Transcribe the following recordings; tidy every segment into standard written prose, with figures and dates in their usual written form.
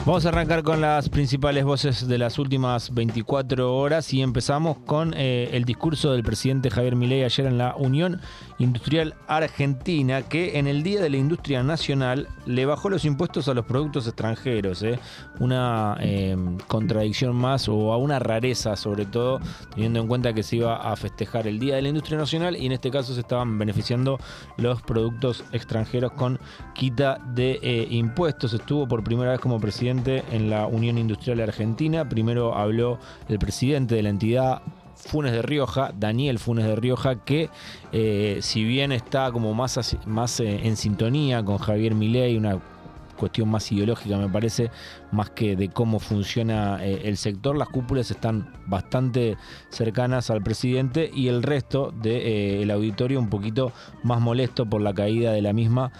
Vamos a arrancar con las principales voces de las últimas 24 horas y empezamos con el discurso del presidente Javier Milei ayer en la Unión Industrial Argentina, que en el Día de la Industria Nacional le bajó los impuestos a los productos extranjeros. Una contradicción más, o a una rareza sobre todo, teniendo en cuenta que se iba a festejar el Día de la Industria Nacional y en este caso se estaban beneficiando los productos extranjeros con quita de impuestos. Estuvo por primera vez como presidente en la Unión Industrial Argentina. Primero habló el presidente de la entidad, Funes de Rioja, Daniel Funes de Rioja, que si bien está como más en sintonía con Javier Milei, una cuestión más ideológica me parece, más que de cómo funciona el sector, las cúpulas están bastante cercanas al presidente y el resto del auditorio un poquito más molesto por la caída de la misma,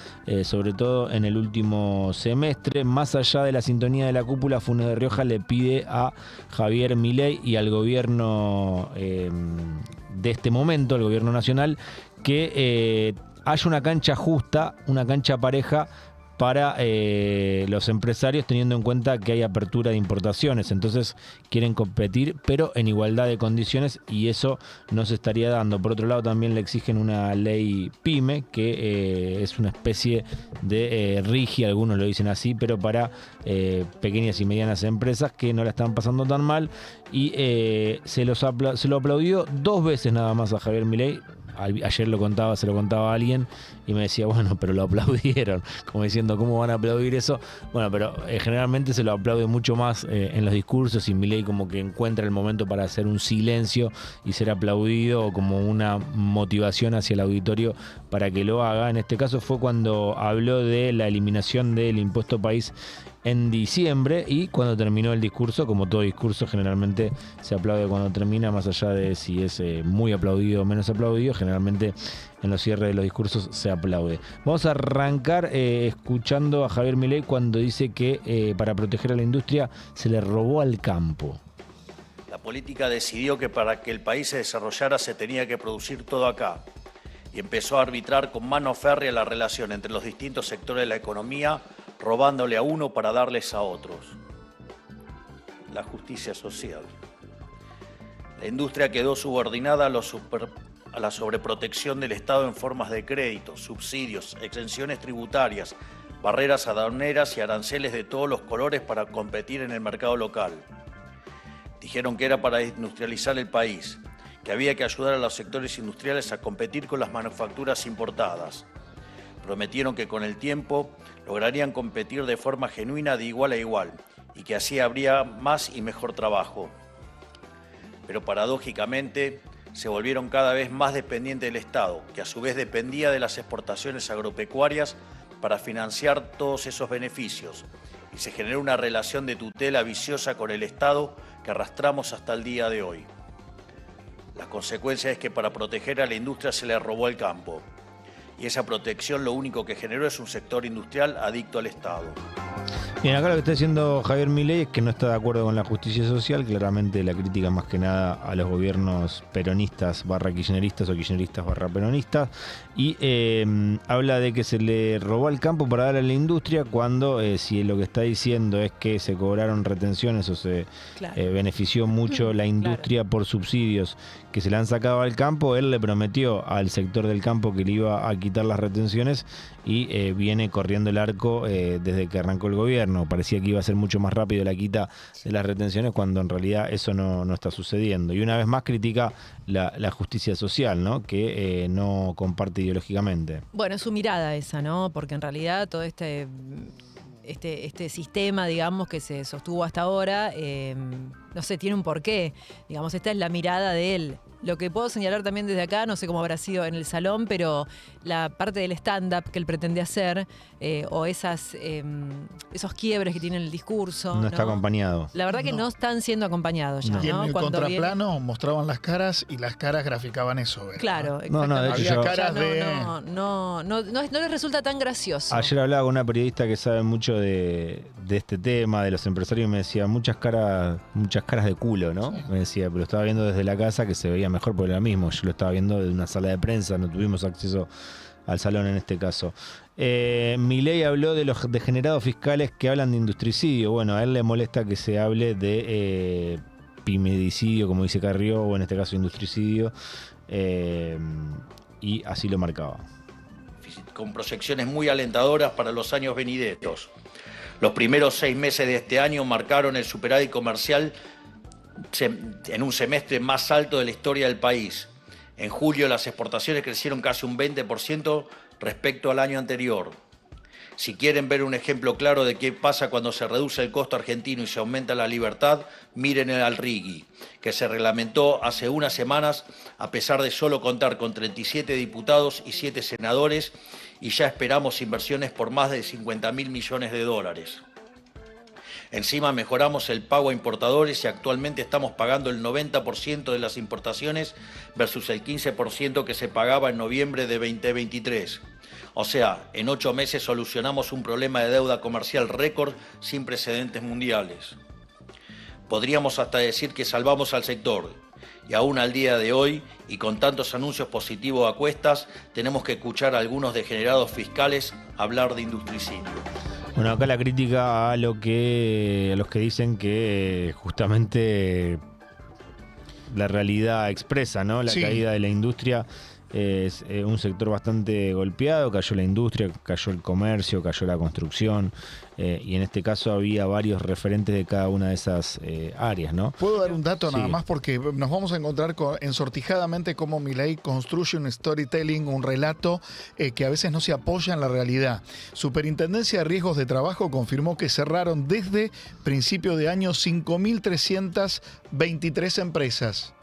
sobre todo en el último semestre. Más allá de la sintonía de la cúpula, Funes de Rioja le pide a Javier Milei y al gobierno de este momento, el gobierno nacional, que haya una cancha justa, una cancha pareja para los empresarios, teniendo en cuenta que hay apertura de importaciones. Entonces quieren competir, pero en igualdad de condiciones, y eso no se estaría dando. Por otro lado, también le exigen una ley PYME, que es una especie de RIGI, algunos lo dicen así, pero para pequeñas y medianas empresas que no la están pasando tan mal. Y se lo aplaudió 2 veces nada más a Javier Milei. Ayer se lo contaba a alguien y me decía, bueno, pero lo aplaudieron, como diciendo, ¿cómo van a aplaudir eso? Bueno, pero generalmente se lo aplaude mucho más en los discursos, y Milei como que encuentra el momento para hacer un silencio y ser aplaudido, como una motivación hacia el auditorio para que lo haga. En este caso fue cuando habló de la eliminación del impuesto país en diciembre, y cuando terminó el discurso, como todo discurso generalmente se aplaude cuando termina, más allá de si es muy aplaudido o menos aplaudido, generalmente en los cierres de los discursos se aplaude. Vamos a arrancar escuchando a Javier Milei cuando dice que para proteger a la industria se le robó al campo. La política decidió que para que el país se desarrollara se tenía que producir todo acá, y empezó a arbitrar con mano férrea la relación entre los distintos sectores de la economía, robándole a uno para darles a otros. La justicia social. La industria quedó subordinada a la sobreprotección del Estado en formas de créditos, subsidios, exenciones tributarias, barreras aduaneras y aranceles de todos los colores para competir en el mercado local. Dijeron que era para industrializar el país, que había que ayudar a los sectores industriales a competir con las manufacturas importadas. Prometieron que con el tiempo lograrían competir de forma genuina, de igual a igual, y que así habría más y mejor trabajo. Pero paradójicamente se volvieron cada vez más dependientes del Estado, que a su vez dependía de las exportaciones agropecuarias para financiar todos esos beneficios, y se generó una relación de tutela viciosa con el Estado que arrastramos hasta el día de hoy. La consecuencia es que para proteger a la industria se le robó el campo, y esa protección lo único que generó es un sector industrial adicto al Estado. Bien, acá lo que está diciendo Javier Milei es que no está de acuerdo con la justicia social. Claramente la crítica más que nada a los gobiernos peronistas / kirchneristas o kirchneristas / peronistas, y habla de que se le robó el campo para dar a la industria, cuando si lo que está diciendo es que se cobraron retenciones o se benefició mucho la industria por subsidios que se le han sacado al campo. Él le prometió al sector del campo que le iba a quitar las retenciones, y viene corriendo el arco desde que arrancó el gobierno. Parecía que iba a ser mucho más rápido la quita de las retenciones, cuando en realidad eso no está sucediendo. Y una vez más critica la justicia social, ¿no? Que no comparte ideológicamente. Bueno, es su mirada esa, ¿no? Porque en realidad todo este sistema, digamos, que se sostuvo hasta ahora, no sé, tiene un porqué. Digamos, esta es la mirada de él. Lo que puedo señalar también desde acá, no sé cómo habrá sido en el salón, pero la parte del stand-up que él pretende hacer, o esos quiebres que tiene en el discurso. No está acompañado. La verdad que no están siendo acompañados ya, Y en ¿no? el Cuando contraplano mostraban las caras, y las caras graficaban eso, ¿verdad? Claro, No, de hecho había caras no les resulta tan gracioso. Ayer hablaba con una periodista que sabe mucho de este tema, de los empresarios, y me decía muchas caras de culo, ¿no? Sí. Me decía, pero estaba viendo desde la casa que se veía mejor porque era lo mismo. Yo lo estaba viendo de una sala de prensa, no tuvimos acceso al salón en este caso. Milei habló de los degenerados fiscales que hablan de industricidio. Bueno, a él le molesta que se hable de pimedicidio, como dice Carrió, o en este caso industricidio, y así lo marcaba. Con proyecciones muy alentadoras para los años venideros. Los primeros 6 meses de este año marcaron el superávit comercial en un semestre más alto de la historia del país. En julio las exportaciones crecieron casi un 20% respecto al año anterior. Si quieren ver un ejemplo claro de qué pasa cuando se reduce el costo argentino y se aumenta la libertad, miren al RIGI, que se reglamentó hace unas semanas a pesar de solo contar con 37 diputados y 7 senadores, y ya esperamos inversiones por más de 50.000 millones de dólares. Encima mejoramos el pago a importadores y actualmente estamos pagando el 90% de las importaciones versus el 15% que se pagaba en noviembre de 2023. O sea, en 8 meses solucionamos un problema de deuda comercial récord sin precedentes mundiales. Podríamos hasta decir que salvamos al sector. Y aún al día de hoy, y con tantos anuncios positivos a cuestas, tenemos que escuchar a algunos degenerados fiscales hablar de industricidio. Bueno, acá la crítica a los que dicen que justamente la realidad expresa, ¿no? La caída de la industria es un sector bastante golpeado. Cayó la industria, cayó el comercio, cayó la construcción, y en este caso había varios referentes de cada una de esas áreas, ¿no? ¿Puedo dar un dato nada más? Porque nos vamos a encontrar ensortijadamente cómo Milei construye un storytelling, un relato que a veces no se apoya en la realidad. Superintendencia de Riesgos de Trabajo confirmó que cerraron desde principio de año 5.323 empresas.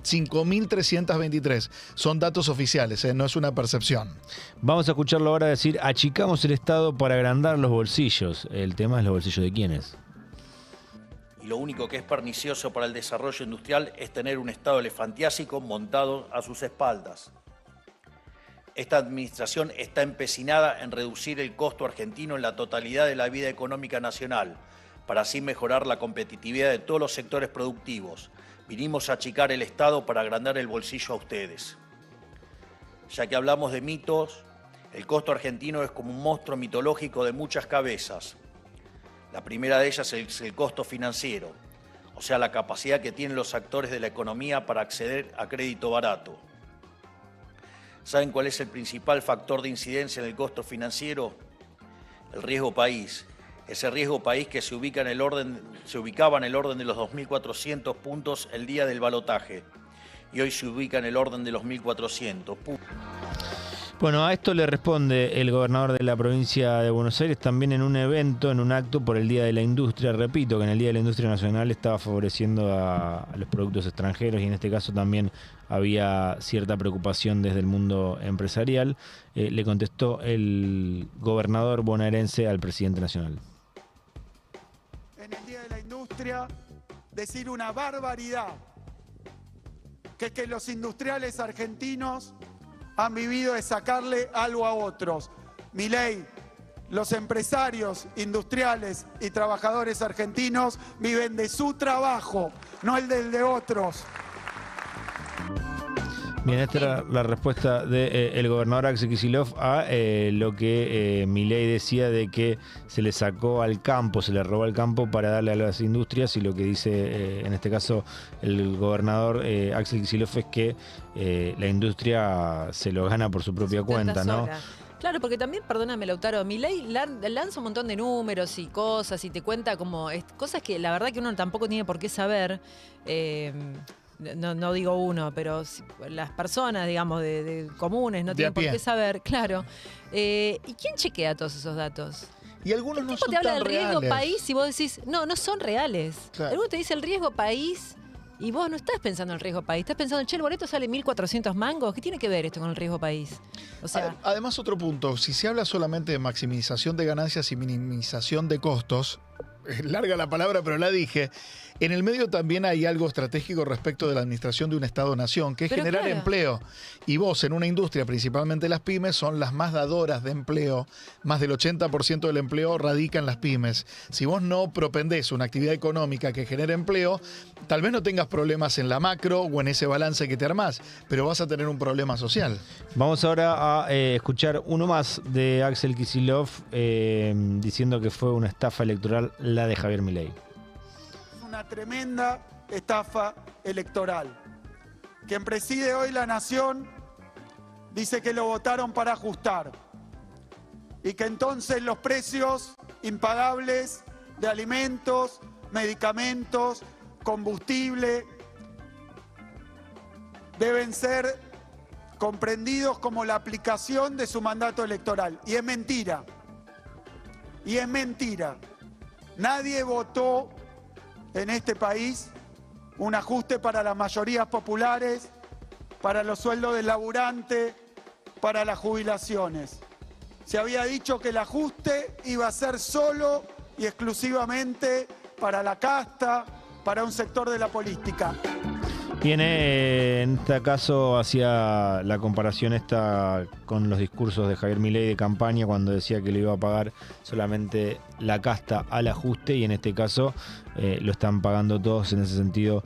5.323. Son datos oficiales, no es una percepción. Vamos a escucharlo ahora decir: achicamos el Estado para agrandar los bolsillos. El tema es los bolsillos de quiénes. Y lo único que es pernicioso para el desarrollo industrial es tener un Estado elefantiásico montado a sus espaldas. Esta administración está empecinada en reducir el costo argentino en la totalidad de la vida económica nacional, para así mejorar la competitividad de todos los sectores productivos. Vinimos a achicar el Estado para agrandar el bolsillo a ustedes. Ya que hablamos de mitos, el costo argentino es como un monstruo mitológico de muchas cabezas. La primera de ellas es el costo financiero, o sea, la capacidad que tienen los actores de la economía para acceder a crédito barato. ¿Saben cuál es el principal factor de incidencia en el costo financiero? El riesgo país. Ese riesgo país que se ubicaba en el orden de los 2.400 puntos el día del balotaje, y hoy se ubica en el orden de los 1.400 puntos. Bueno, a esto le responde el gobernador de la provincia de Buenos Aires también en un evento, en un acto por el Día de la Industria. Repito que en el Día de la Industria Nacional estaba favoreciendo a los productos extranjeros, y en este caso también había cierta preocupación desde el mundo empresarial. Le contestó el gobernador bonaerense al presidente nacional. En el Día de la Industria, decir una barbaridad, que los industriales argentinos han vivido de sacarle algo a otros. Milei, los empresarios industriales y trabajadores argentinos viven de su trabajo, no el del de otros. Bien, esta era la respuesta del gobernador Axel Kicillof a lo que Milei decía de que se le sacó al campo, se le robó al campo para darle a las industrias, y lo que dice en este caso el gobernador Axel Kicillof es que la industria se lo gana por su propia cuenta, ¿no? Claro, porque también, perdóname, Lautaro, Milei lanza un montón de números y cosas y te cuenta como cosas que la verdad que uno tampoco tiene por qué saber. No digo uno, pero las personas, digamos, de comunes no tienen por qué saber, claro. ¿Y quién chequea todos esos datos? Y algunos no son te habla tan del riesgo reales. País y vos decís, no son reales. Claro. Alguno te dice el riesgo país y vos no estás pensando en el riesgo país, estás pensando, che, el boleto sale 1.400 mangos. ¿Qué tiene que ver esto con el riesgo país? O sea, además, otro punto, si se habla solamente de maximización de ganancias y minimización de costos, larga la palabra, pero la dije, En el medio también hay algo estratégico respecto de la administración de un Estado-nación, que es Pero generar claro. empleo. Y vos, en una industria, principalmente las pymes, son las más dadoras de empleo. Más del 80% del empleo radica en las pymes. Si vos no propendés una actividad económica que genere empleo, tal vez no tengas problemas en la macro o en ese balance que te armás, pero vas a tener un problema social. Vamos ahora a escuchar uno más de Axel Kicillof diciendo que fue una estafa electoral la de Javier Milei. Es una tremenda estafa electoral. Quien preside hoy la nación dice que lo votaron para ajustar y que entonces los precios impagables de alimentos, medicamentos, combustible deben ser comprendidos como la aplicación de su mandato electoral. Y es mentira. Y es mentira. Nadie votó en este país un ajuste para las mayorías populares, para los sueldos del laburante, para las jubilaciones. Se había dicho que el ajuste iba a ser solo y exclusivamente para la casta, para un sector de la política. Viene en este caso hacia la comparación esta con los discursos de Javier Milei de campaña cuando decía que le iba a pagar solamente la casta al ajuste y en este caso lo están pagando todos. En ese sentido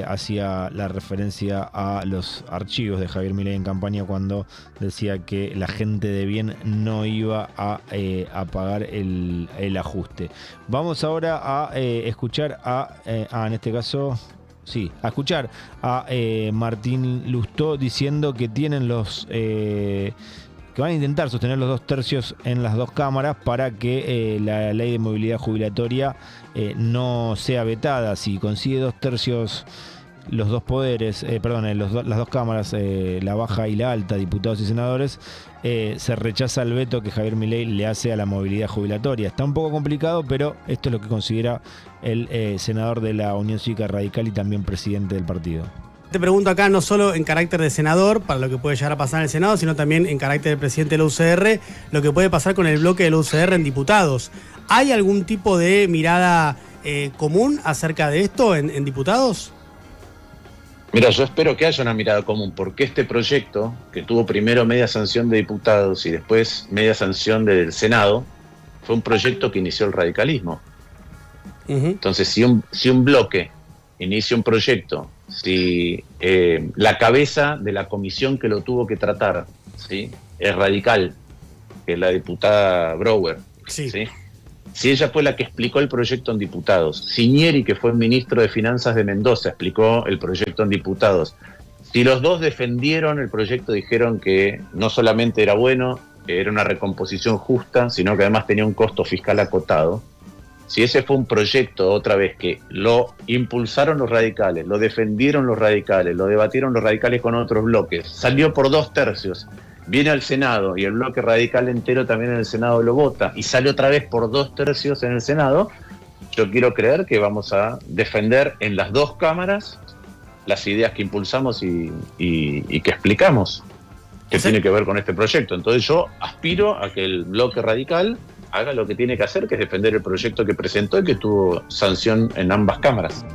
hacía la referencia a los archivos de Javier Milei en campaña cuando decía que la gente de bien no iba a pagar el ajuste. Vamos ahora a escuchar en este caso... Sí, a escuchar a Martín Lustó diciendo que tienen que van a intentar sostener los 2 tercios en las 2 cámaras para que la ley de movilidad jubilatoria no sea vetada. Si consigue 2 tercios los dos poderes, las 2 cámaras, la baja y la alta, diputados y senadores, se rechaza el veto que Javier Milei le hace a la movilidad jubilatoria. Está un poco complicado, pero esto es lo que considera el senador de la Unión Cívica Radical y también presidente del partido. Te pregunto acá no solo en carácter de senador, para lo que puede llegar a pasar en el Senado, sino también en carácter de presidente de la UCR, lo que puede pasar con el bloque de la UCR en diputados. ¿Hay algún tipo de mirada común acerca de esto en diputados? Mira, yo espero que haya una mirada común, porque este proyecto, que tuvo primero media sanción de diputados y después media sanción del Senado, fue un proyecto que inició el radicalismo. Entonces, si un bloque inicia un proyecto, si la cabeza de la comisión que lo tuvo que tratar, ¿sí?, es radical, que es la diputada Brouwer, sí. ¿sí?, si ella fue la que explicó el proyecto en diputados, si Ñeri, que fue el ministro de Finanzas de Mendoza, explicó el proyecto en diputados, si los dos defendieron el proyecto, dijeron que no solamente era bueno, que era una recomposición justa, sino que además tenía un costo fiscal acotado, si ese fue un proyecto, otra vez, que lo impulsaron los radicales, lo defendieron los radicales, lo debatieron los radicales con otros bloques, salió por 2 tercios, viene al Senado y el bloque radical entero también en el Senado lo vota y sale otra vez por 2 tercios en el Senado, yo quiero creer que vamos a defender en las 2 cámaras las ideas que impulsamos y que explicamos que tiene que ver con este proyecto. Entonces yo aspiro a que el bloque radical haga lo que tiene que hacer, que es defender el proyecto que presentó y que tuvo sanción en ambas cámaras.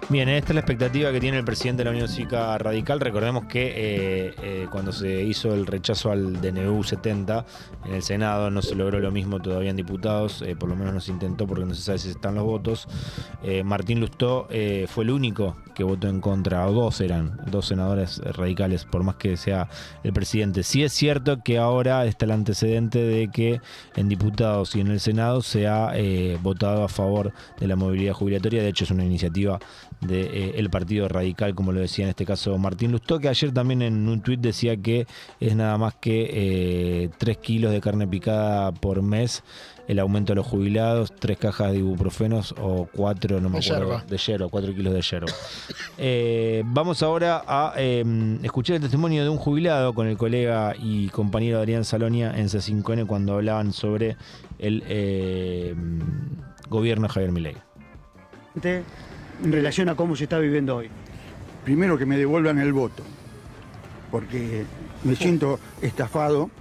Bien, esta es la expectativa que tiene el presidente de la Unión Cívica Radical. Recordemos que cuando se hizo el rechazo al DNU 70 en el Senado no se logró lo mismo todavía en diputados, por lo menos no se intentó porque no se sabe si están los votos. Martín Lustó fue el único que votó en contra, o 2 eran, 2 senadores radicales, por más que sea el presidente. Sí es cierto que ahora está el antecedente de que en diputados y en el Senado se ha votado a favor de la movilidad jubilatoria. De hecho es una iniciativa del Partido Radical, como lo decía en este caso Martín Lustó, que ayer también en un tuit decía que es nada más que 3 kilos de carne picada por mes el aumento de los jubilados, 3 cajas de ibuprofenos o 4, no me acuerdo, de yerba, 4 kilos de yerba. Vamos ahora a escuchar el testimonio de un jubilado con el colega y compañero Adrián Salonia en C5N cuando hablaban sobre el gobierno de Javier Milei. En relación a cómo se está viviendo hoy. Primero que me devuelvan el voto, porque me siento estafado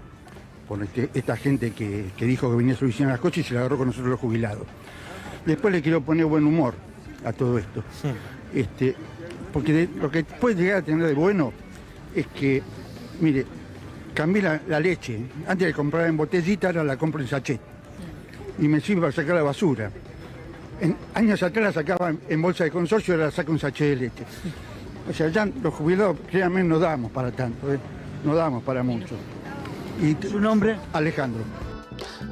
por esta gente que dijo que venía a solucionar las cosas y se la agarró con nosotros los jubilados. Después le quiero poner buen humor. a todo esto. Porque lo que puede llegar a tener de bueno es que, mire, cambié la leche. Antes de comprar en botellita, ahora la compro en sachet. Y me sirve para sacar la basura. Años atrás la sacaba en bolsa de consorcio, ahora la saco en sachet de leche. O sea, ya los jubilados, créanme, no damos para tanto, no damos para mucho. ¿Y su nombre? Alejandro.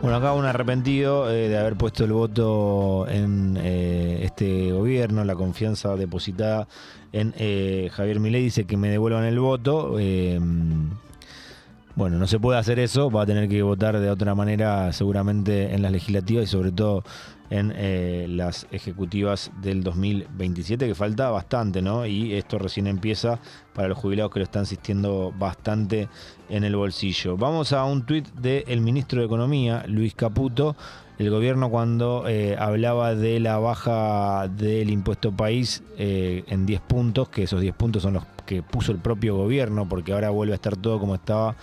Bueno, acá un arrepentido de haber puesto el voto en este gobierno, la confianza depositada en Javier Milei, dice que me devuelvan el voto. Bueno, no se puede hacer eso, va a tener que votar de otra manera seguramente en las legislativas y sobre todo en las ejecutivas del 2027, que falta bastante, ¿no? Y esto recién empieza para los jubilados que lo están sintiendo bastante en el bolsillo. Vamos a un tuit del ministro de Economía, Luis Caputo. El gobierno, cuando hablaba de la baja del impuesto país en 10 puntos, que esos 10 puntos son los que puso el propio gobierno, porque ahora vuelve a estar todo como estaba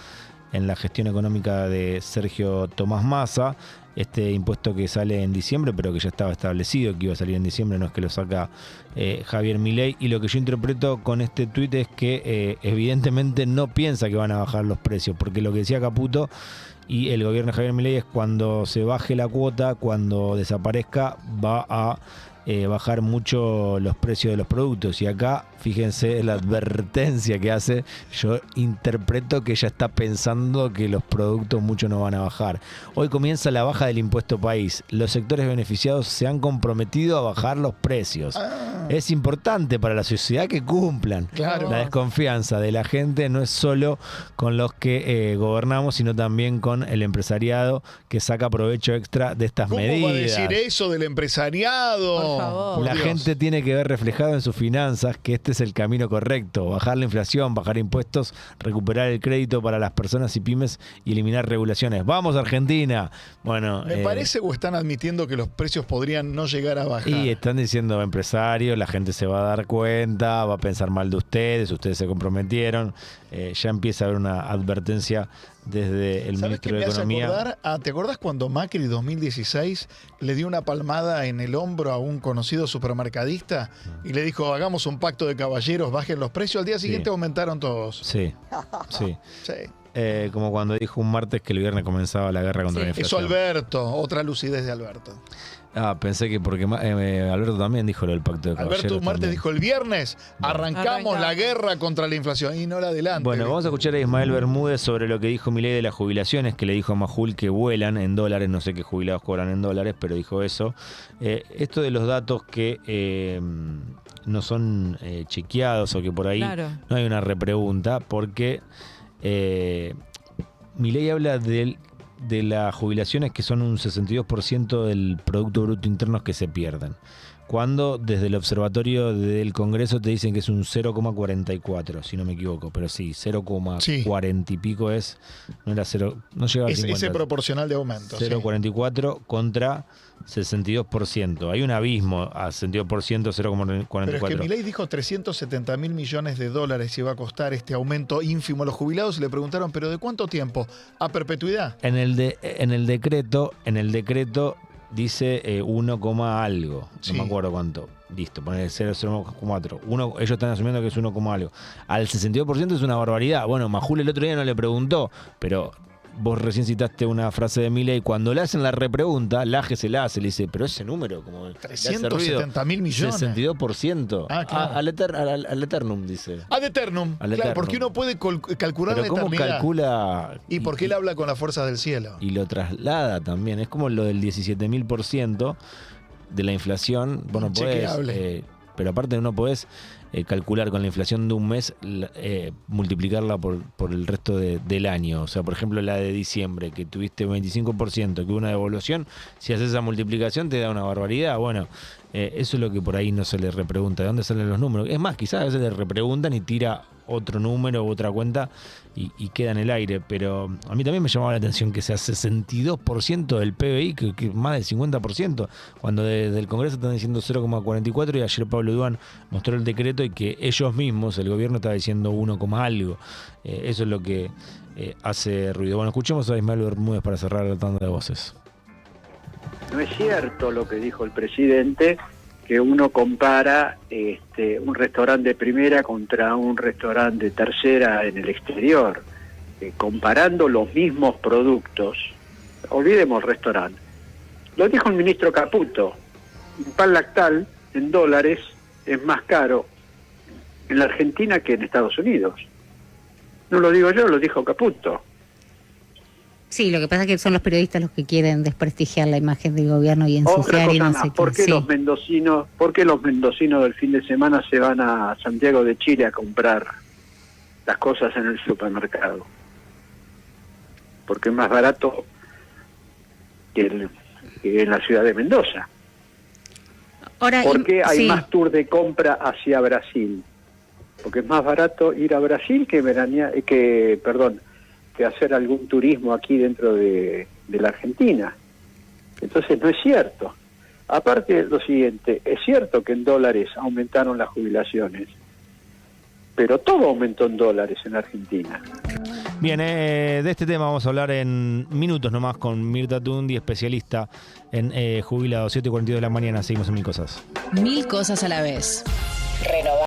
en la gestión económica de Sergio Tomás Massa, este impuesto que sale en diciembre, pero que ya estaba establecido que iba a salir en diciembre, no es que lo saca Javier Milei. Y lo que yo interpreto con este tuit es que evidentemente no piensa que van a bajar los precios, porque lo que decía Caputo y el gobierno de Javier Milei es cuando se baje la cuota, cuando desaparezca, va a bajar mucho los precios de los productos. Y acá, fíjense la advertencia que hace, yo interpreto que ella está pensando que los productos mucho no van a bajar. Hoy comienza la baja del impuesto país. Los sectores beneficiados se han comprometido a bajar los precios. Es importante para la sociedad que cumplan. Claro. La desconfianza de la gente no es solo con los que gobernamos, sino también con el empresariado que saca provecho extra de estas medidas. ¿Cómo va a decir eso del empresariado? Por favor. La gente tiene que ver reflejado en sus finanzas que este es el camino correcto: bajar la inflación, bajar impuestos, recuperar el crédito para las personas y pymes y eliminar regulaciones. ¡Vamos, Argentina! Bueno, ¿Me parece o están admitiendo que los precios podrían no llegar a bajar? Y están diciendo empresarios, la gente se va a dar cuenta, va a pensar mal de ustedes se comprometieron. Ya empieza a haber una advertencia desde el ministro de Economía. ¿Te acordás cuando Macri 2016 le dio una palmada en el hombro a un conocido supermercadista y le dijo, hagamos un pacto de caballeros, bajen los precios? Al día siguiente aumentaron todos. Sí. Como cuando dijo un martes que el viernes comenzaba la guerra contra la inflación. Eso Alberto, otra lucidez de Alberto. Pensé que porque Alberto también dijo lo del pacto de caballeros. Alberto un martes dijo, el viernes arrancamos la guerra contra la inflación y no la adelante. Bueno, vamos a escuchar a Ismael Bermúdez sobre lo que dijo Milei de las jubilaciones, que le dijo a Majul que vuelan en dólares, no sé qué jubilados cobran en dólares, pero dijo eso. Esto de los datos que no son chequeados o que por ahí no hay una repregunta, porque Milei habla de las jubilaciones que son un 62% del Producto Bruto Interno que se pierden, cuando desde el observatorio del Congreso te dicen que es un 0,44, si no me equivoco, pero sí, 0,40 y pico es, no era 0, no llega a 50. Ese proporcional de aumento. 0,44 contra 62%. Hay un abismo a 62%, 0,44. Pero es que Milei dijo 370 mil millones de dólares iba a costar este aumento ínfimo a los jubilados y le preguntaron, ¿pero de cuánto tiempo? ¿A perpetuidad? En el decreto dice 1, algo, no me acuerdo cuánto. Listo, poner 0,4. Ellos están asumiendo que es 1, algo. Al 62% es una barbaridad. Bueno, Majul el otro día no le preguntó, pero vos recién citaste una frase de Milei. Cuando le hacen la repregunta, Laje se la hace, le dice, pero ese número, como 370 mil millones. 62%. Claro. Al eternum, dice. Ad eternum. Claro, porque uno puede calcular pero la ¿cómo eternidad. Calcula? ¿Y por qué él habla con las fuerzas del cielo? Y lo traslada también. Es como lo del 17.000% de la inflación. Vos no podés, pero aparte no podés calcular con la inflación de un mes, multiplicarla por el resto del año. O sea, por ejemplo, la de diciembre, que tuviste 25%, que hubo una devaluación, si haces esa multiplicación te da una barbaridad. Bueno, eso es lo que por ahí no se le repregunta. ¿De dónde salen los números? Es más, quizás a veces le repreguntan y tira otro número u otra cuenta y queda en el aire. Pero a mí también me llamaba la atención que sea 62% del PBI, que es más del 50%, cuando desde el Congreso están diciendo 0,44 y ayer Pablo Duan mostró el decreto y que ellos mismos, el gobierno, estaba diciendo 1, algo. Eso es lo que hace ruido. Bueno, escuchemos a Ismael Bermúdez para cerrar la tanda de voces. No es cierto lo que dijo el presidente, que uno compara un restaurante de primera contra un restaurante de tercera en el exterior, comparando los mismos productos. Olvidemos el restaurante. Lo dijo el ministro Caputo, un pan lactal en dólares es más caro en la Argentina que en Estados Unidos. No lo digo yo, lo dijo Caputo. Sí, lo que pasa es que son los periodistas los que quieren desprestigiar la imagen del gobierno y ensuciar y no sé qué. ¿Por qué sí. los mendocinos del fin de semana se van a Santiago de Chile a comprar las cosas en el supermercado? Porque es más barato que en la ciudad de Mendoza. Ahora, ¿Por qué hay sí. más tour de compra hacia Brasil? Porque es más barato ir a Brasil que hacer algún turismo aquí dentro de la Argentina. Entonces no es cierto. Aparte lo siguiente, es cierto que en dólares aumentaron las jubilaciones, pero todo aumentó en dólares en Argentina. Bien, de este tema vamos a hablar en minutos nomás con Mirta Tundi, especialista en jubilados. 7:42 de la mañana, seguimos en Mil Cosas. Mil cosas a la vez.